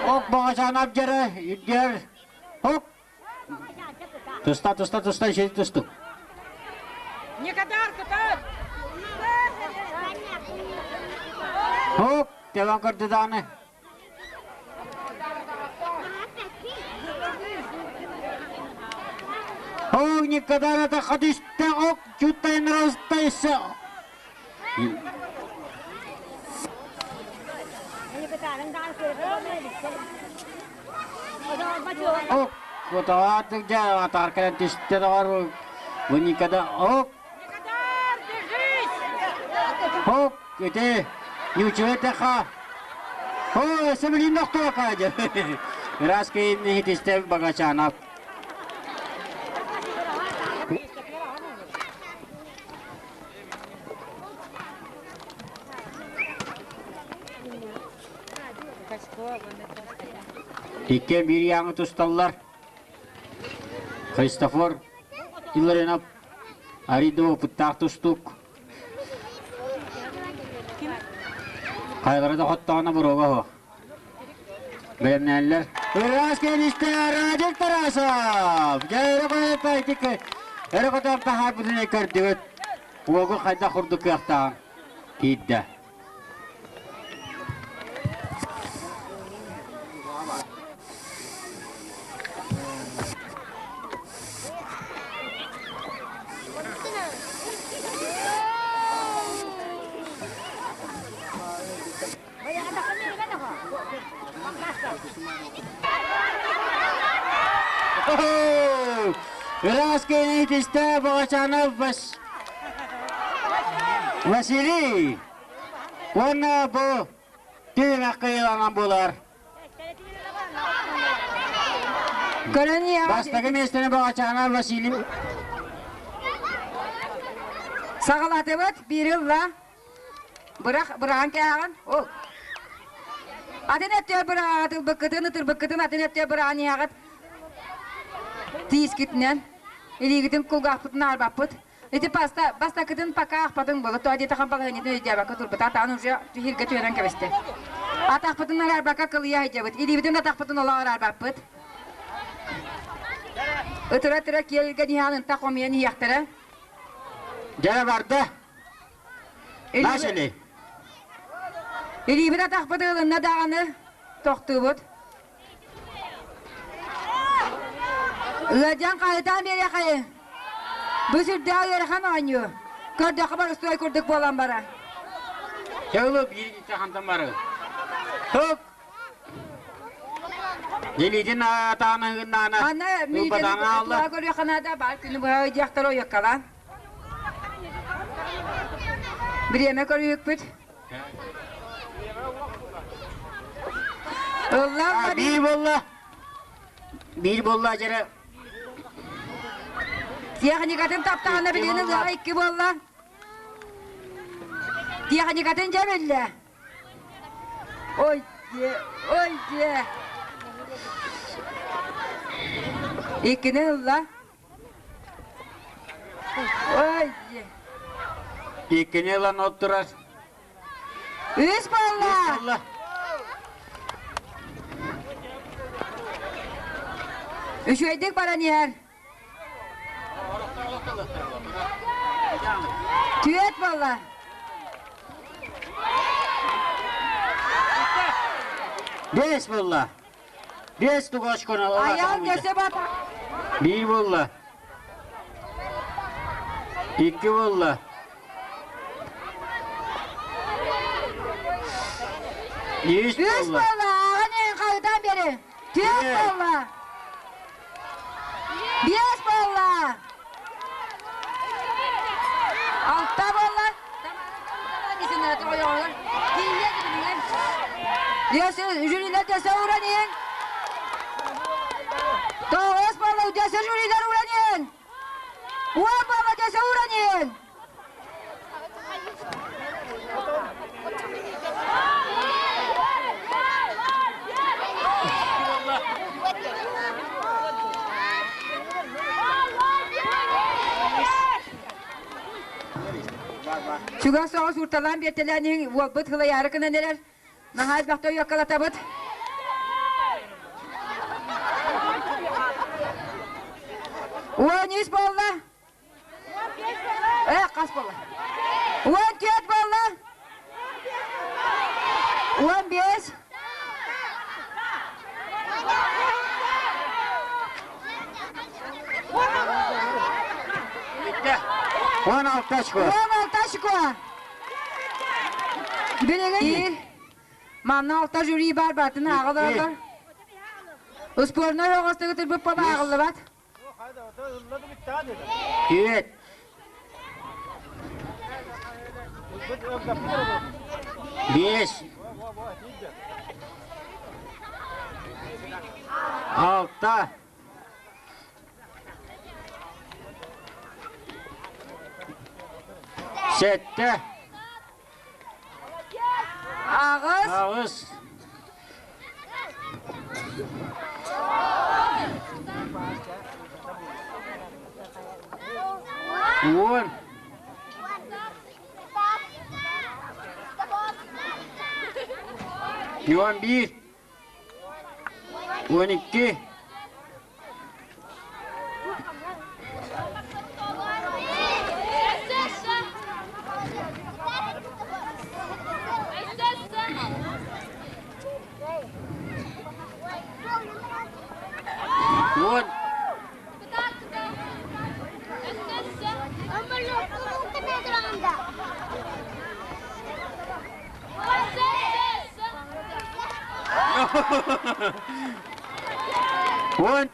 Ok bağışan abcara, iddiar. Ok. Tusta, şey tustu. Ne kadar kadar? Ok, devam kurdu dağını. Ok, ne kadar da hadiste ok, cüttayın rastaysa. Ok, kutuatık ya, atarken tiste de var bu ne kadar ok. Ok, ite, yüçüvete ha. Oh, sebenin doktor kaca. Biraz ki ne tiste bagacana. İki bir yanı tutallar. Christopher, yıllarına arido putak tustuk. Kayları da hatta ana buroga ho. Beğenenler. Biraz genişte aracık tarasap. Gayra koyup aytık. Her kadar da harbidine kırdık. Uğu kayda kurduk yakta. Gidde. Biraz genişte işte bağışana bas. Vasili. Ona bu. Tüymek kıyılanan bular. Bastaki mesleğine bağışana Vasili. Sağlat evet bir yılla. Bırakın kağın. Adın ettiğe bırakın. Bıkkıdın adın ettiğe bırakın yağıt. Tiis gitinen, ili gidin kulga akpıtın arbapıt. Eti basta gidin paka akpıtın bolu. Toa diyete kampalı hınidin ödeye bakı turbut. Atağın uca hirge tüyeren keveste. At akpıtın arbaka kılıya hicabıt. İli gidin at akpıtın olağır arbapıt. Itıra kielge nihalın takomiye niyaktara. Gene vardı. Nasıl? İli gidin at akpıtın ılınna dağını toktubut. Lajan kayıtan bir yakayı. Bu sürde ayırkan oynuyor. Gördük kabar üstüne kurduk bolan bara. Çağılıp bir gitti hantam barı. Hop. Gelidin atağının nana. Anne mideni tuğa görüyor kanada var. Günü bu yaktır o yakalan. Bir yemek arıyor büt. Allah bir bolla acaba. Diye kadın taptağına bildiğiniz daha iki bolla. Diye kadın cebelle. Oy ye. İkini Allah. Oy ye. İkini lan oturar. Üç bolla. Allah. Üşüydük bana niyer. Tüyet valla. Beş bolla. Beş tu koş konu. Ayağın göse bak. Bir bolla. İki bolla. Üç Üç bolla. bolla. Hani kayıdan beri. Tüyet bolla. Beş bolla. Altta bolla. Hangisinde oyalar? Diye gidin. Diyorsun jüriler de uğranın. Doğuz bolla diyorsun jüriler uğranın. Uğur bolla diyorsun uğranın. Şuga soğuz urtalan betelerini bıtkıla yarıkına neler? Nahal bakta yakalatabıt. 13 болла. Қас болла. 14 болла. 15. 16 очко. 16 очко. Білеген. Манна алта жюри бар батын ағылы. Успорной оғыстығы түрбіп бала ағылы бат. Evet. Beş. 6. 7. Ağız. Ağız. 10. 11. 12. 10. One.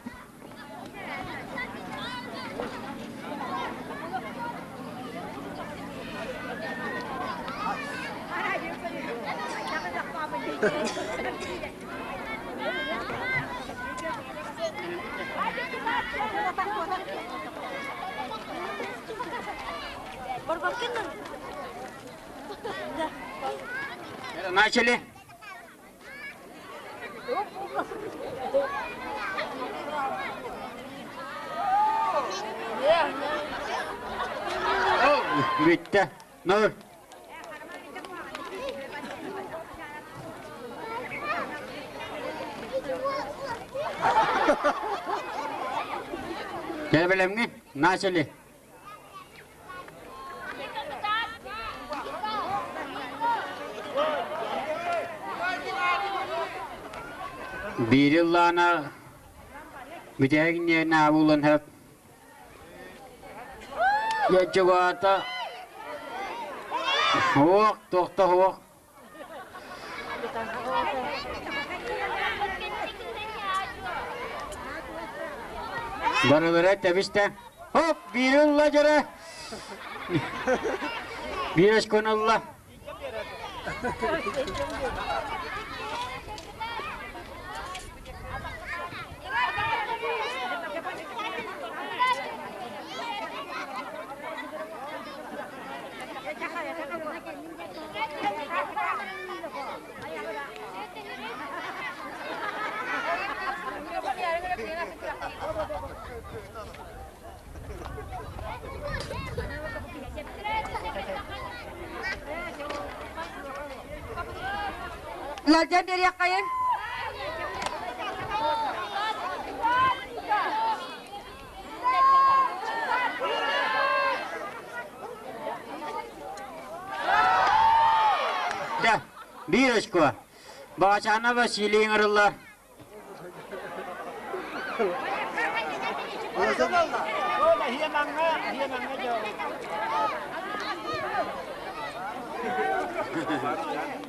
Начали. Bitti. Nur. Gel benim Начали. Bir yıllana bütün yerine avulun hep. Geçivata. Hoğuk, dokta hoğuk. Barıları tebiste. Hop, bir yılla göre. Bir aşkın Allah. Lardan beri yakayın. Da, bir aşkı. Bağçana ve siliğin arılar.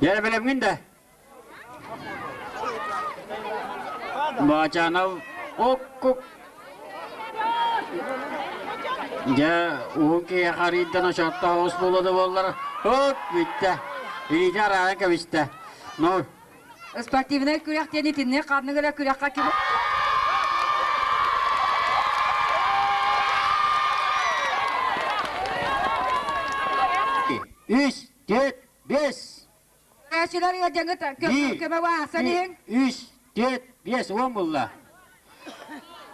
Gel benim de. Bağçana okuk. Ya uki haridan şartta hoş buladı bollar. Hop bitti. İyice araya bitti. Nur. Спортивный күрәк тенетинне карны гыра күрәккә килеп. Üç, dört, beş. Әшиләр ядәңгә көмә васанин. 3, 4, 5, 10 bulla.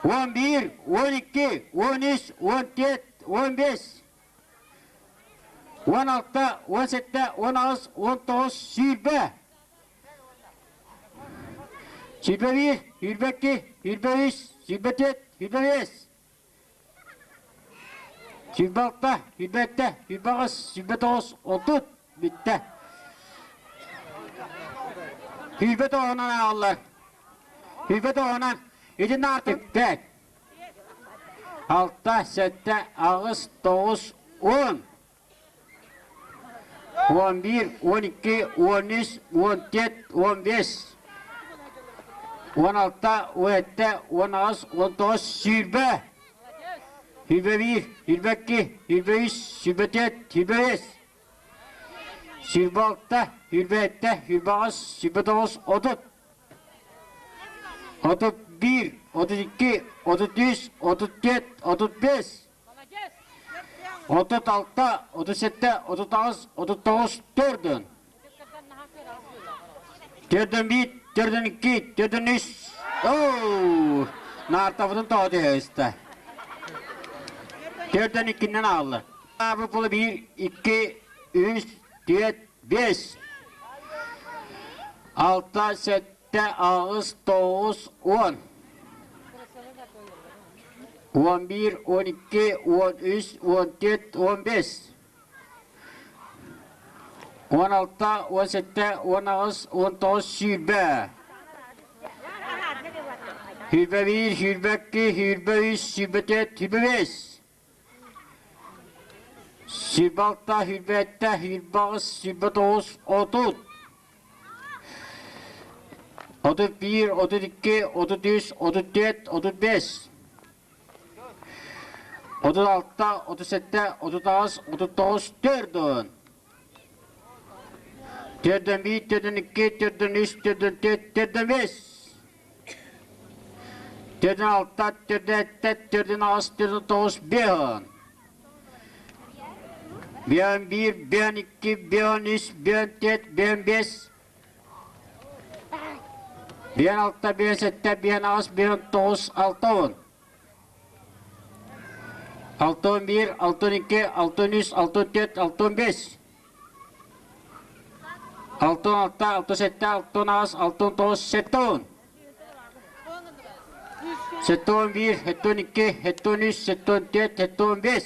11, 12, 13, 14, 15. 16, 17, 19, 19, sürbe. Sürbe 1, sürbe 2, sürbe 3, sürbe 4, sürbe 5. Sübalta, hübette, hübağız, hübetoğuz, otut, bitti. Hübet oğunan ağırlar. Hübet oğunan, idin artık pek. 6, 7, 8, 9, 10. 11, 12, 13, 14, 15. 16, 17, 19, 19, 20. 21, 22, 23, 24, 25. 26, 27, 29, 29, 30. 31, 32, 33, 34, 35. 36, 37, 39, 39, 4. 41, 42, 43. Ooo! Nartavudun doğdu işte. 42'den aldı. Abi pulu 1, 2, 3, 4, 5. 6, 7, 8, 9, 10. 11, 12, 13, 14, 15. 16, 17, 19, 19, 20. 21, 22, 23, 24, 25. 26, 27, 29, 29, 30. 31, 32, 33, 34, 35. 36, 37, 39, 39, 4. 41, 42, 43, 44, 45. 46, 47, 49, 49, 1. 1, 1, 2, 1, 3, 4, 5. 1, 6, 7, 1, 8, 9, 6. 61, 62, 63, 64, 65. 66, 67, 69, 69, 70. 71, 72, 73, 74, 75.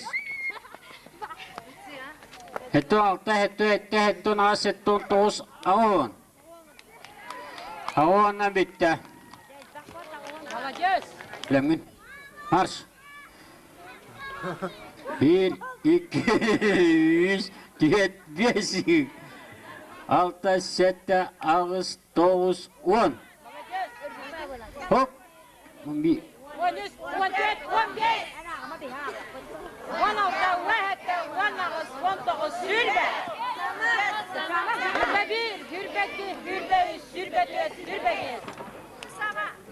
76, 77, 79, 79, 10. 10'dan bitti. Lemin. Marş. 1, 2, 3, 4, 5. 6, 7, 8, 9, 10. Hop. 11. 13, 14, 15. 16, 17, 19, 20. 21, 22, 23, 24, 25.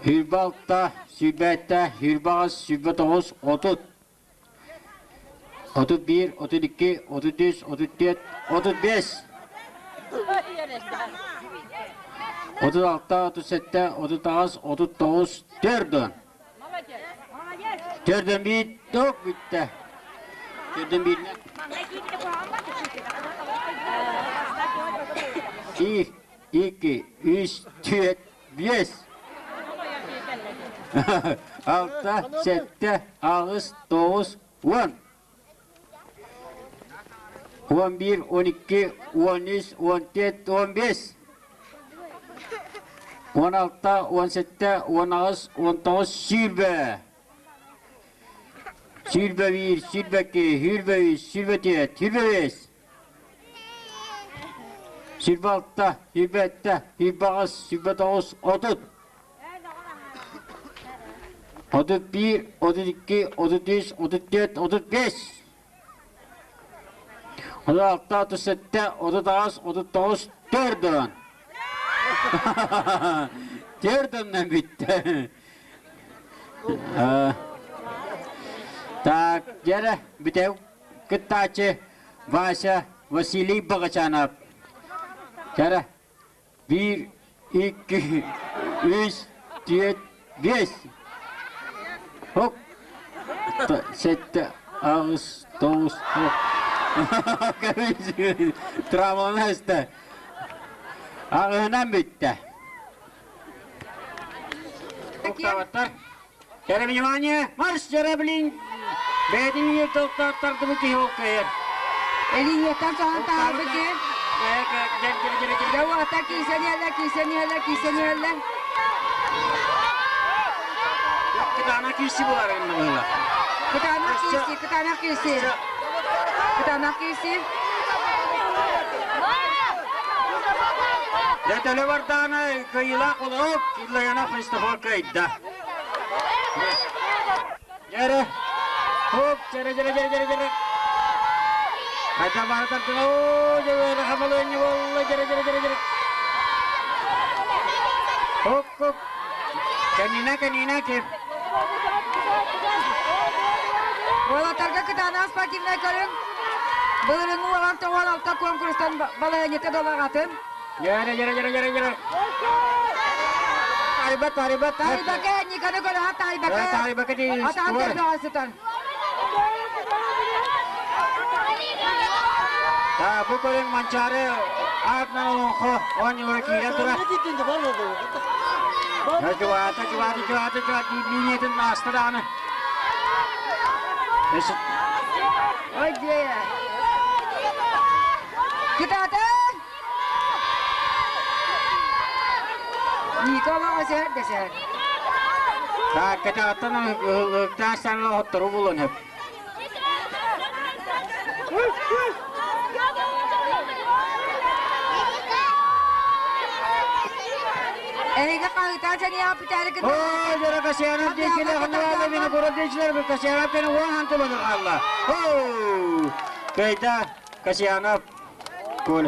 Hürbalta, Sübette, Hürbaz, Sübetoğuz, 30. 31, 32, 33, 34, 35. 36, 37, 39, 39, 4. 4'den bitti, hop bitti. 4'den birine. 1, 2, 3, 4, 5. 6, 7, 8, 9, 10. 11, 12, 13, 14, 15. 16, 17, 19, 19, 20. 21, 22, 23, 24, 25. 26, 27, 28, 29, 30. 31, 32, 33, 34, 35. 36, 37, 39, 39, 4. 4'den bitti. Так, Гера, битев, кытачы, Вася, Василий Богачанов. Гера, 1, 2, 3, 4, 5. Хоп. 7, 8, 9, 10. Травманы üstü. Ağından bitti. Muhtavatlar. Внимание, марш, Джераблин! Betin yırtıldı tartı bu ki yok kayır. Eliyetten sonra tarifı ki. Gel. Yavu ata kiseni yerler. Kıtana kişi bular önüne. Kıtanak kisi. Detale var dana kıyıla kulak. İlla yana Christopher kayıtta. Yere. Hop, jere. Hadi bana tartın. Oo, jere hamalı önüne bolla jere. Hop. Kanina kim? Valla targa kıtanak sportifine karın. Bölümün olan toğal altta konkurstan balayanyete dolar atın. Yere. Taribat. Taribaka nikada kola ha taribaka. Taribaka di Ata antar doğasıtan. Ta bu kolun mançare atna olko on yore kira tura. Coba di niyetin astırağını. Mesut. Oye. Kıtata. Nikolay deser. Ta kita atana tasan lo hotoru bulun hep. Eyga kağıtan seni yapıtları kıtata. Oh, jara kasihanap di kila kanala bina kurang dijiler kasihanap kena uang hantu banyak Allah. Oh, kita kasihanap. Cool.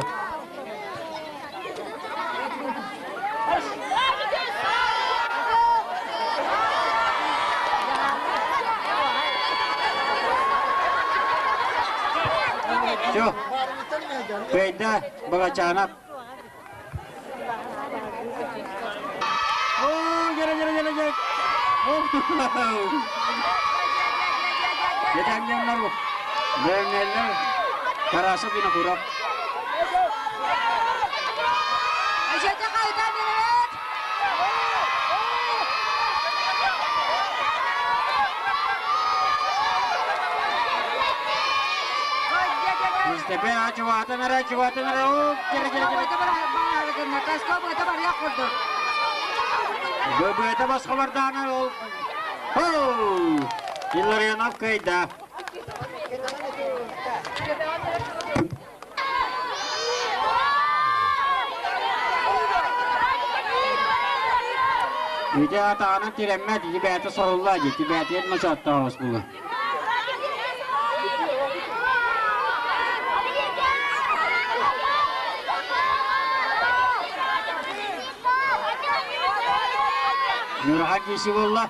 Yo, kita bagacanap. Oh, jara. Oh, Jangan naruh. Benar. Karasa pinakurap. Aşağıda kağıtan evet. Istepe acuatan nara. Oh, jara. Itu berharga nakas kau itu berharga kurdo. Beberapa bos kabar dana. Oh, killer yang nak kaidah. Ida tanah tiremmet di bete sorullah aja, di bete macam tahu semua. Nurhan kisi wallah.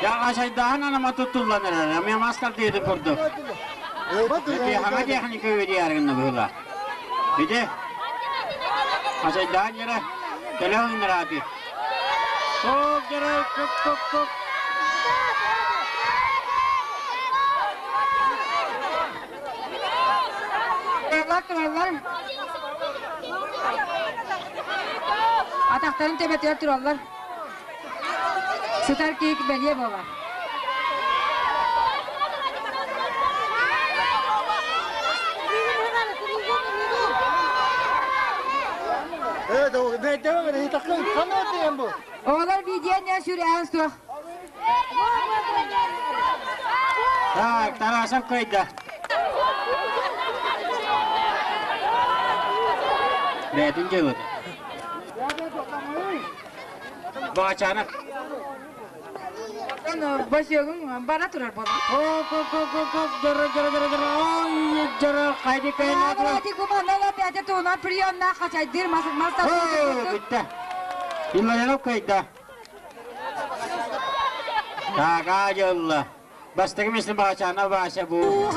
Ya aşağıdan ama tutullanır. Ama maskar diye de kurdu. Peki hangi hani köy diyarında böyle. Bir de aşağıdan yere telefon abi. Oh yere kok. Krallar. Atakların tepetler turallar. Sütar keyik belye bolar. Evet, o devam edin. Takın kanat bu. Oğlar videoya ne sürüyorsun su? Tak, tarasam kayda. Betin jauh. Bacana. Başıyorum bana turar bolar. Oh, kok, jara. Oh, jara kaydi kayna. Hadi kumandalar bir adet ona priyonla kaçaydır masa. Oh, bitta. Gimana kayda? Tak aja Allah. Basta kami sa bacana bahasa bu.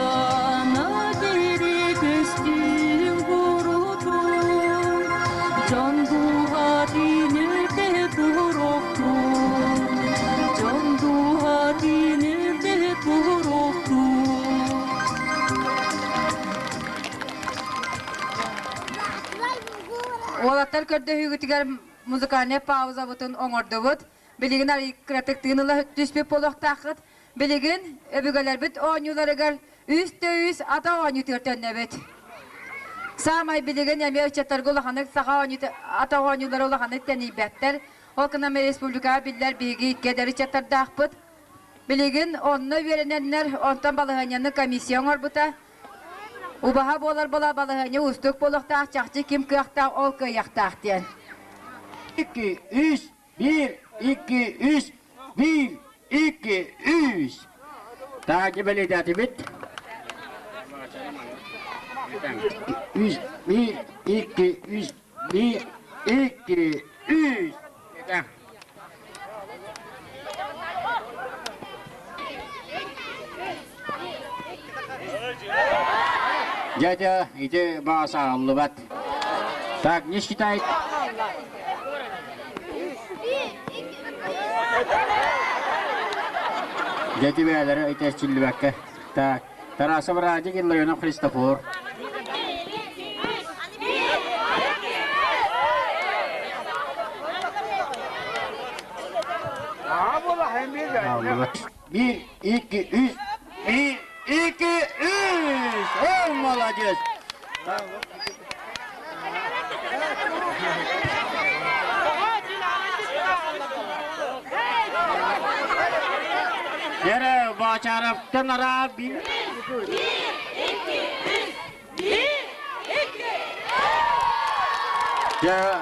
Жана керек өстің құрутун, жандуға динерде туруктун, жандуға динерде туруктун. Олаттар көрді хүгітігер музыкальный пауза бұтын оңырды бұд. Білігін арикратық тығынылы түспеп болуқтақыд. Білігін өбігілер біт оңюларығар үсті-үс ата оңю түртенне біт. Самай білігін әме өчеттарғы олақанық саға ата оңюлар олақанық тәні бәттер. Олқынаме республикаға білдер бігі иткедері четтардақ бұд. Білігін онны верененлер онтан балығанияны комиссия оңыр бұта. Убаха болар бола балығаны ұстық болуқтақ, чақчы кім күйақтақ, ол күйақтақ ден. 2, 3, 1, 2, 3, 1, 2, 3. Takip edildi bit. 3, 1, 2, 3, 1, 2, 3. Дядя, иди баса улыбат. Так, не считай. Дядя Бедер, это Чилбака. Так, Тараса Бради, Гиллиона Христофор. Bir, iki, üç. Bir, iki, üç. Oh, молодец. Yere başarıp kenara bir. Ya.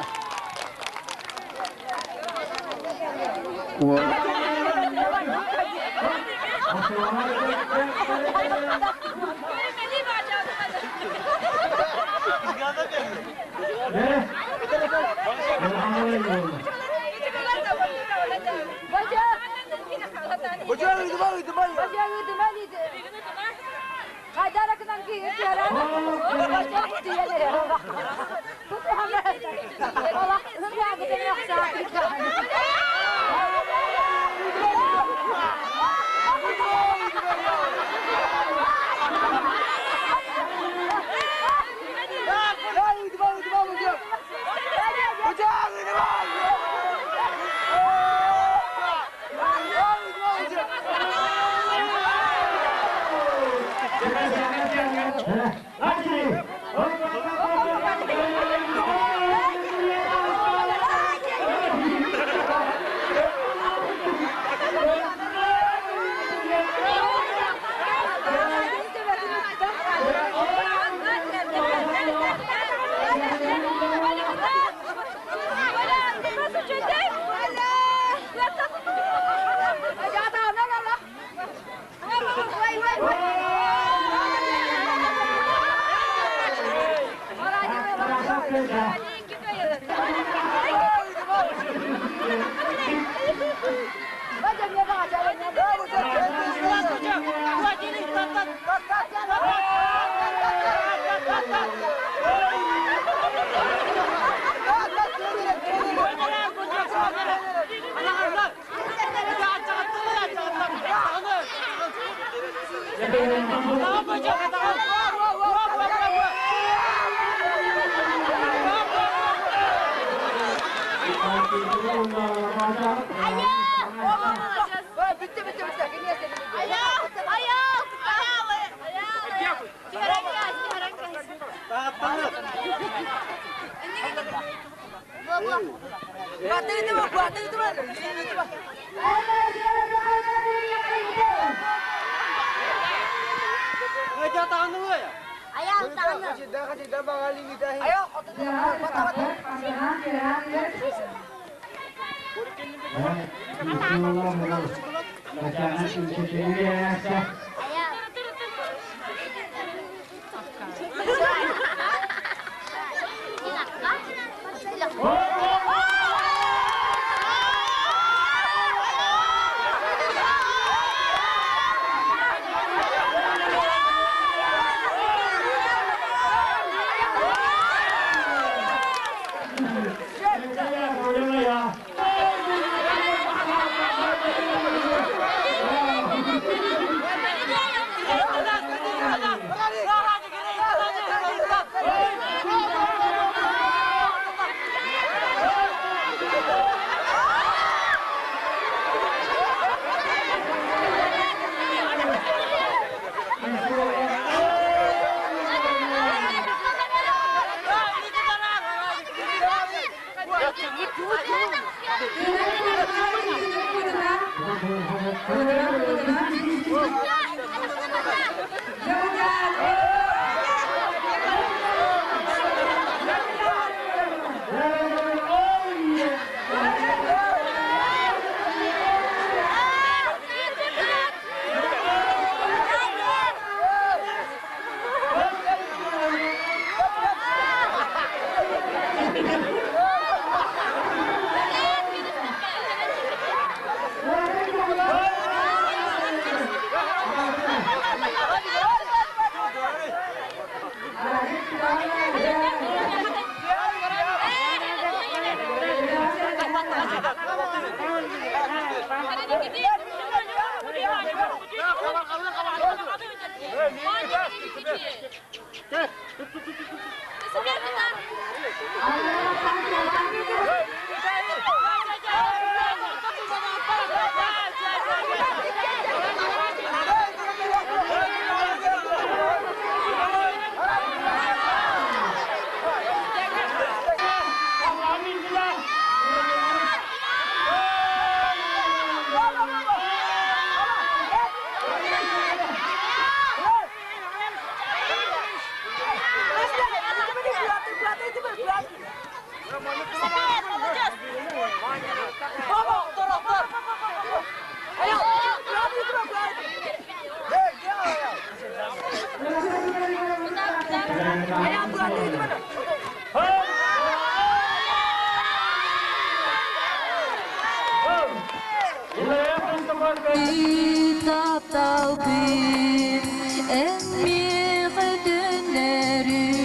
Taptalbin emmi dönleri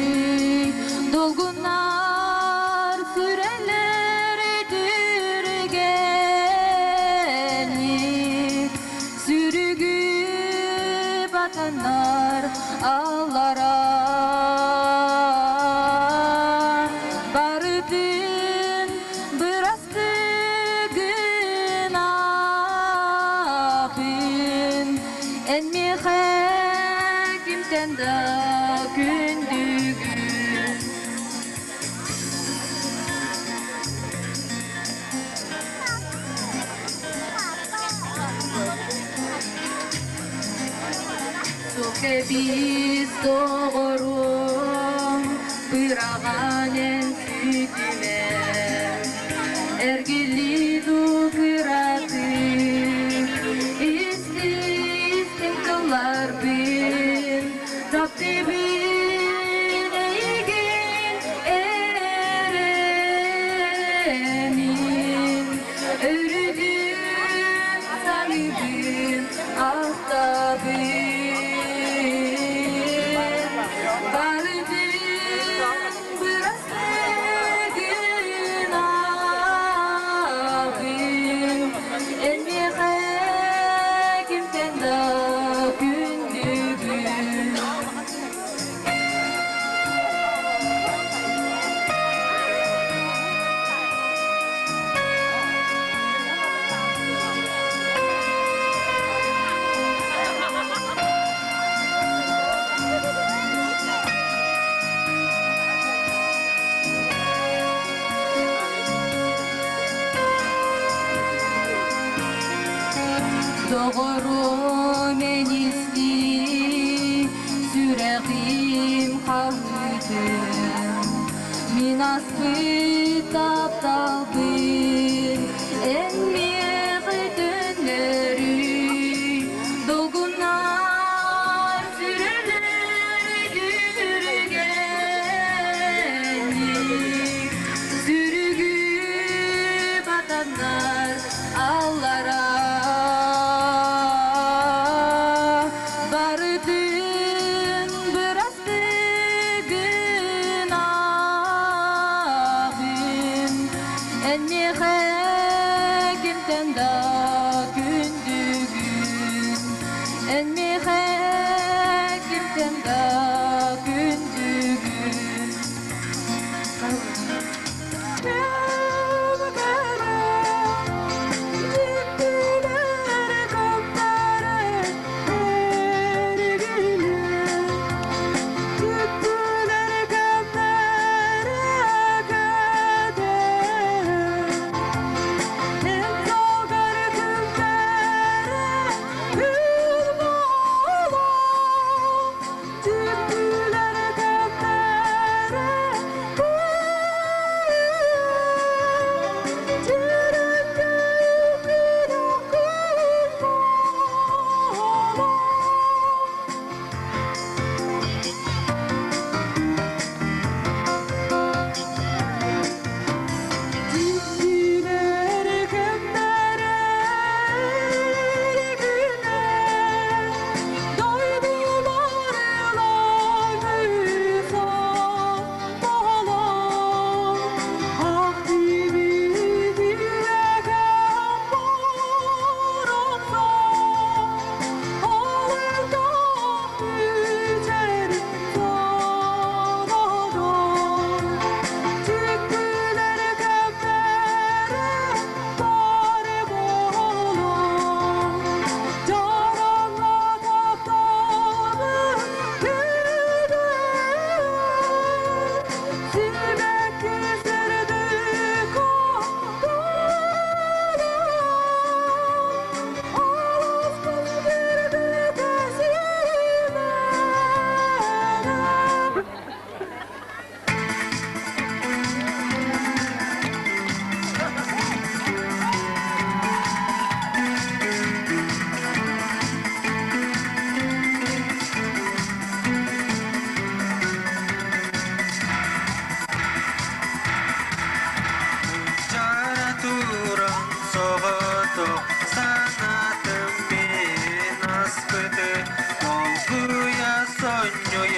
dolgunlar süreler dürgeni sürgü batanlar ağlara bardın bırastı günahın en mi hakimden da gündügün Soke biz doğurum bırağanen sütüme ergili du kıratı istin kılar bin Rabbim eygin erenin örgün sahibin ahtabin Doğru menisi süreğim kavudum Min asfı taptalbın emmi dönleri dolgunlar süreler dürgeni sürgü batanlar ağlara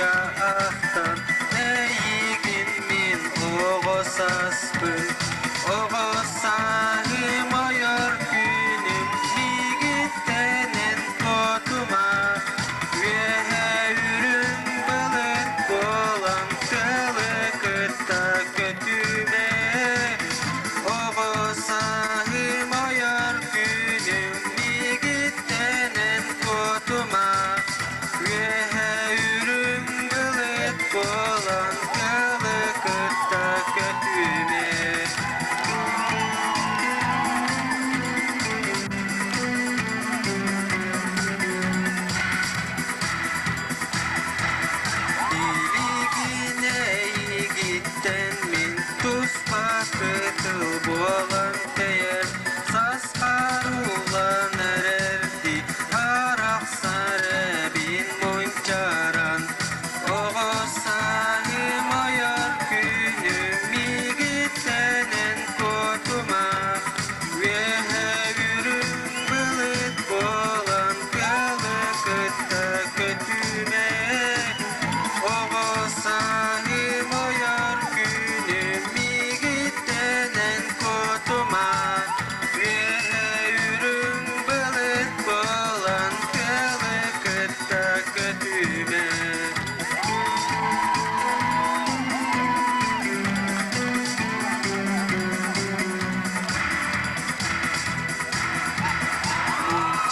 yağdan Eğigin min oğusaspın Oğusahim oyar günüm Yigittenen kotuma Üöһээ ürün balık bolan Kılıkıtta kötüme Oğusahim oyar günüm Yigittenen kotuma Üöһээ ürün balık bolan Kılıkıtta kötüme Diligine yigitten min tuspakıtıl bolan teyer Sasqarulan ererdi arak sarabin muncaran Oğusahim oyar günüm yigittenen kotuma Üöһээ ürün balık bolan Kılıkıtta kötüme Oğusahim oyar günüm yigittenen kotuma Üöһээ ürün balık bolan Kılıkıtta kötüme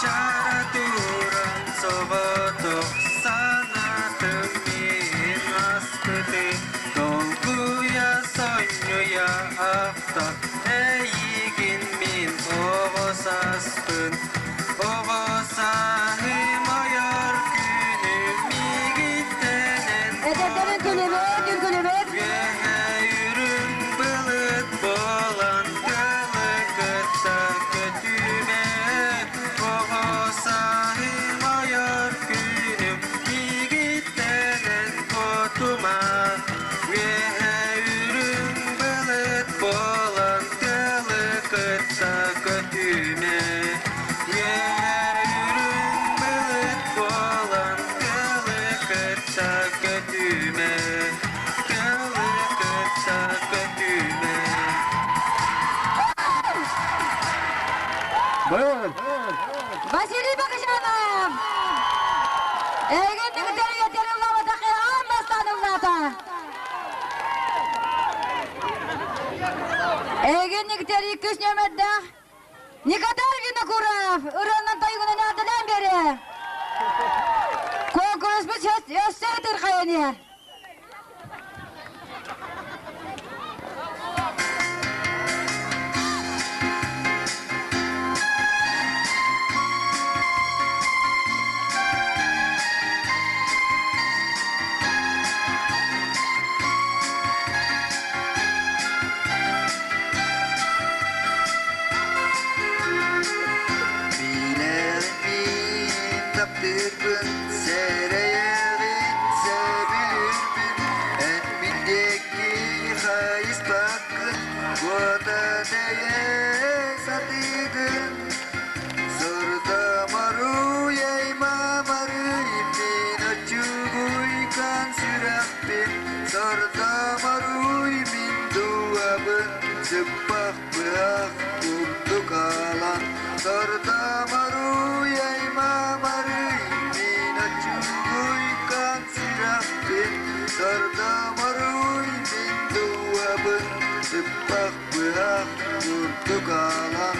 Cara turan sobotok sanatım min aspıtı Dolguya soynuya afta Eğigin min oğusaspın Oğusahim oyar günüm yigittenen Edeplerin kulübet, gün kulübet. Üöһээ ürün balık bolan Kılıkıtta kötüme Oğusahim oyar günüm yigittenen kotuma Üöһээ ürün balık bolan Kılıkıtta kötüme Üöһää ürün balık bolan Kılıkıtta kötüme Kılıkıtta kötüme Buyurun. Vasili Bakışanım. Eğenlik teri yeterim lavata kıyağım bastanım lata. Eğenlik teri küs nömedde. Ne kadar günü kuraf. Iran'ın tayyugunu nereden beri. Konkurs biz gösterdir kayanı. Bilerin taptırgın sereyegin sebilirmin En mindeki hayız bakın Goda deye satıgın Sorda maru yayma marıyım Min açuguykan sürahbin Sorda maruyum min duabın Zıbbak bırak kurdu kalan Sorda maru yayma marıyım Min açuguykan sürahbin Sorda maruyum min duabın Zıbbak bırak kurdu kalan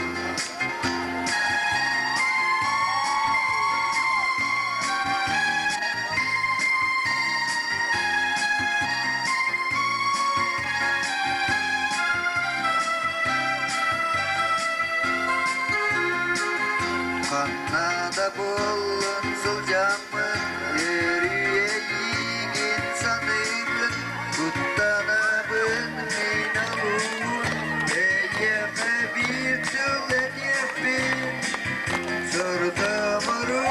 Kanada bolun suljamın Eriye yigin sanıydın Kuttanabın min alun Eyyeme bir tülen yepin Sorda maru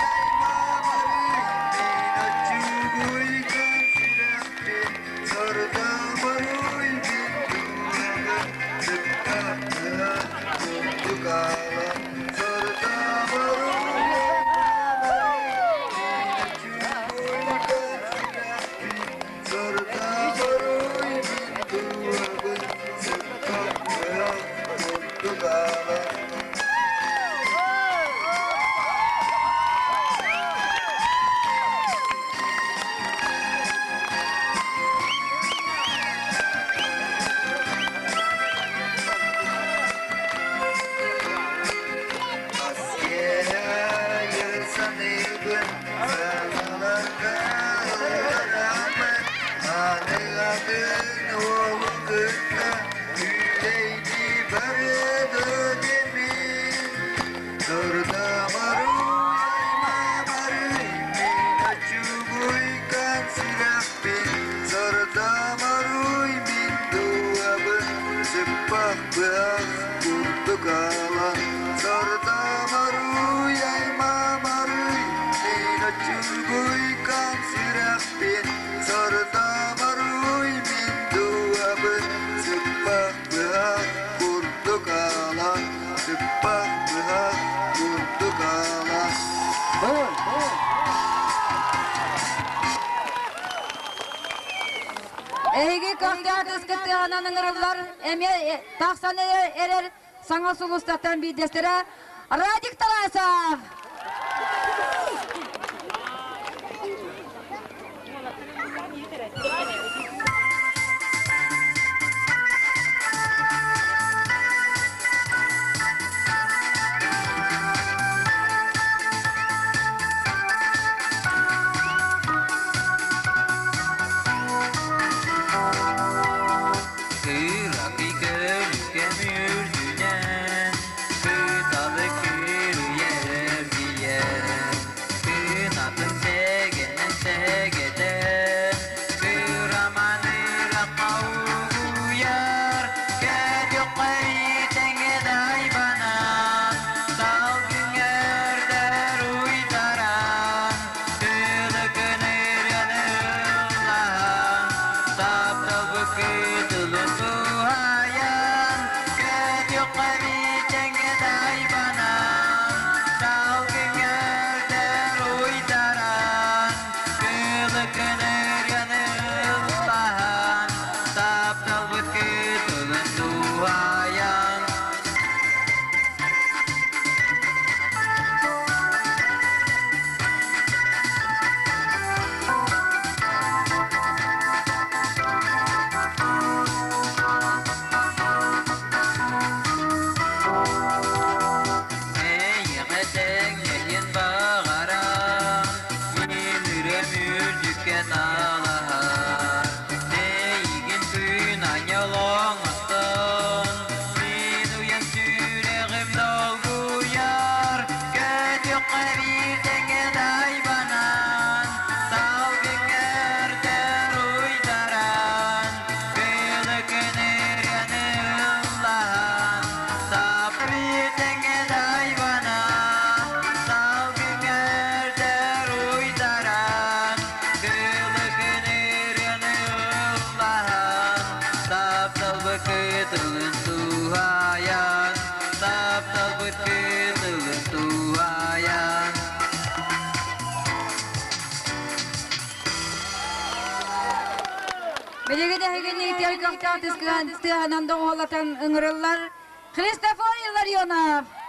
yayma marıyım Min açuguykan sürahbin Sorda maru min duvarın Zıkkatına kurdu kalan Sorda maru быах курдукала сорта маруй айма маруй мин очургуй камсырахпен сорта маруй мин дуабын сыппах быах курдукала сыппах быах курдукала. Эйги кахтар дискетти ананың ырылар, эме тақсан эрер саңа сулустаттан бидестері Радик Тарасов. Belediye hegeni ihtiyar kahta tezkiran tezkiran anda oğlatan ıngırıllar. Христофор Илларионов.